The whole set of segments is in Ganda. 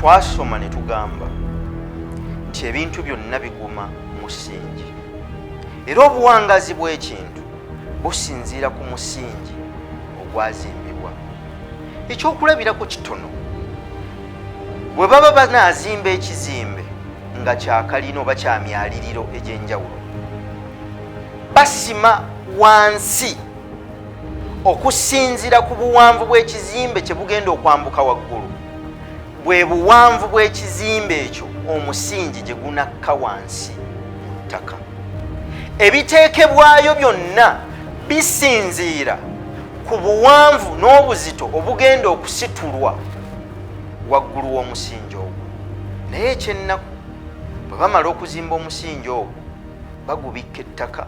twasoma ne tugamba nti ebintu byonna biguma musingi, era obuwangazi bw'ekintu businziira ku musingi ogwazimbibwa. Ekyokulabirako kitono, bwe baba banaazimba ekizimbe nga kyakalina oba kya myaliriro egy'enjawulo, basima wansi okusinziira ku buwanvu bw'ekizimbe kye bugenda okwambuka waggulu. Bwe buwanvu bw'ekizimbe ekyo omusingi gye gunakka wansi mu ttaka. Ebiteekebwayo byonna bisinziira ku buwanvu n'obuzito obugenda okusitulwa waggulu w'omusingi ogwo. Naye ekyennaku bwe bamala okuzimba omusingi ogwo bagubikka ettaka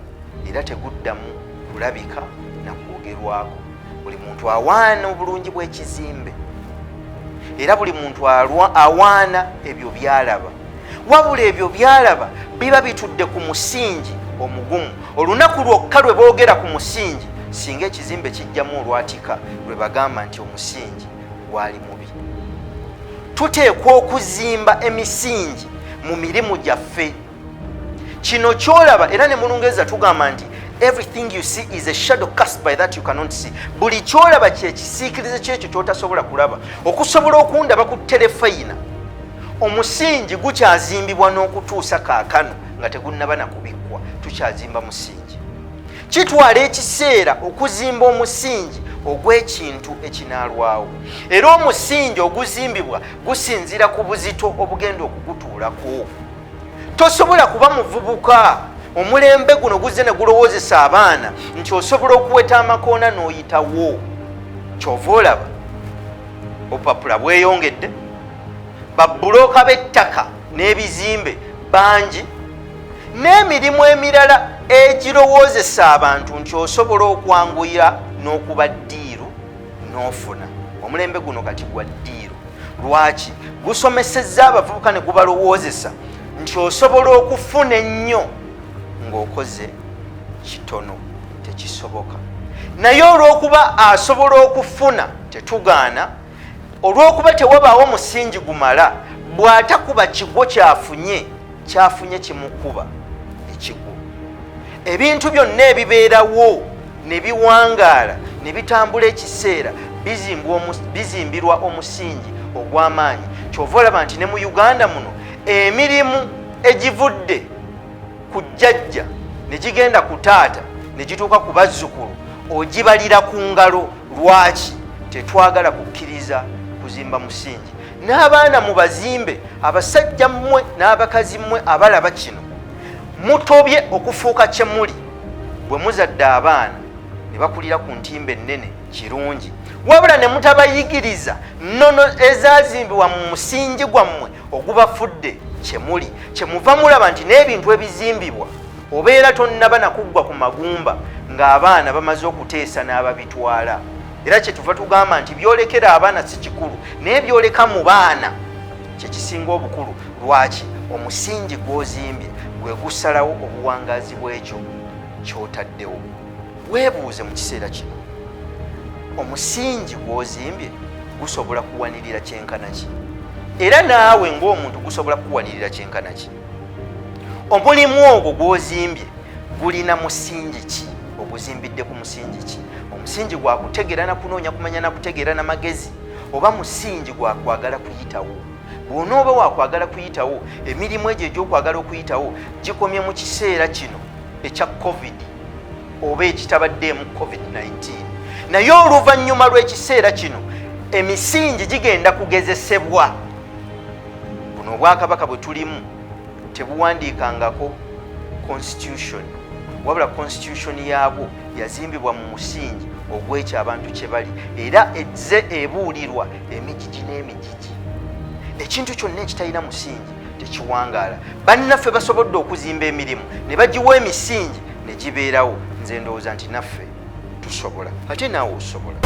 era teguddamu kulabika na kwogerwako. Buli muntu awaana obulungi bw'ekizimbe era buli muntu awaana ebyo byalaba, wabula ebyo byalaba biba bitudde ku musingi omugumu. Olunaku lwokka lwe boogera ku musingi, singa ekizimbe kijjamu olwatika, lwe bagamba nti omusingi gwali mubi. Tuteekwa okuzimba emisingi mu mirimu gyaffe. Kino kyolaba era ne mu Lungereza tugamba nti everything you see is a shadow cast by that you cannot see. Buli kyolaba kyekisiikirize kyekyo kyotasobola kulaba. Okusobola okundaba ku terefayina, omusingi gukyazimbibwa n'okutuusa kaakano nga tegunnaba na kubikkwa, tukyazimba musingi. Kitwala ekiseera okuzimba omusingi ogw'ekintu ekinaalwawo, era omusingi oguzimbibwa gusinziira ku buzito obugenda okugutuulako. Tosobola kuba muvubuka omulembe guno guzze ne gulowoozesa abaana nti osobola okuweta amakoona n'oyitawo. Kyova olaba obupapula bweyongedde, babbulooka b'ettaka n'ebizimbe bangi, n'emirimu emirala egirowoozesa abantu nti osobola okwanguya n'okuba ddiiru n'ofuna. Omulembe guno kati gwa ddiiru. Lwaki? Gusomesezza abavubuka ne gubalowoozesa nti osobola okufuna ennyo ng'okoze kitono. Tekisoboka. Naye olw'okuba asobola okufuna tetugaana, olw'okuba tewabaawo musingi gumala, bw'atakuba kigwo kyafunye kimukuba ekigwo. Ebintu byonna ebibeerawo ne biwangaala ne bitambula ekiseera bizimbirwa omusingi ogw'amaanyi. Kyova olaba nti ne mu Uganda muno emirimu egivudde ku jjajja ne gigenda ku taata ne gituuka ku bazzukulu ogibalira ku ngalo. Lwaki? Tetwagala kukkiriza kuzimba musingi. N'abaana mu bazimbe, abasajja mmwe n'abakazi mmwe abalaba kino, mutobye okufuuka kye muli. Bwe muzadde abaana ne bakulira ku ntimba ennene kirungi, wabula ne mutabayigiriza nnono ezaazimbibwa mu musingi gwammwe ogubafudde kye muli, kyemuva mulaba nti n'ebintu ebizimbibwa obeera tonnaba nakuggwa ku magumba ng'abaana bamaze okuteesa n'ababitwala. Era kyetuva tugamba nti byolekera abaana si kikulu, naye byoleka mu baana kye kisinga obukulu. Lwaki? Omusingi gw'ozimbye gwe gusalawo obuwangazi bw'ekyo ky'otaddewo. Weebuuze mu kiseera kino, omusingi gw'ozimbye gusobola kuwanirira kyenkana ki? Era naawe ng'omuntu gusobola kuwanirira kyenkana ki? Omulimu ogwo gw'ozimbye gulina musingi ki? Oguzimbidde ku musingi ki? Omusingi gwa kutegeera na kunoonya kumanya na kutegeera na magezi, oba musingi gwa kwagala kuyitawo? Bw'onooba wakwagala kuyitawo, emirimu egyo egy'okwagala okuyitawo gikomye mu kiseera kino ekya COVID oba ekitabaddeemu COVID-19. Naye oluvannyuma lw'ekiseera kino emisingi gigenda kugezesebwa. Buno obwakabaka bwe tulimu tebuwandiikangako constitution, wabula constitution yaabwo yazimbibwa mu musingi ogw'ekyo abantu kye bali, era ezze ebuulirwa emigigi n'emigigi. Ekintu kyonna ekitalina musingi tekiwangaala. Bannaffe basobodde okuzimba emirimu ne bagiwa emisingi ne gibeerawo. Nze ndowooza nti naffe tusobola, ate naawe osobola.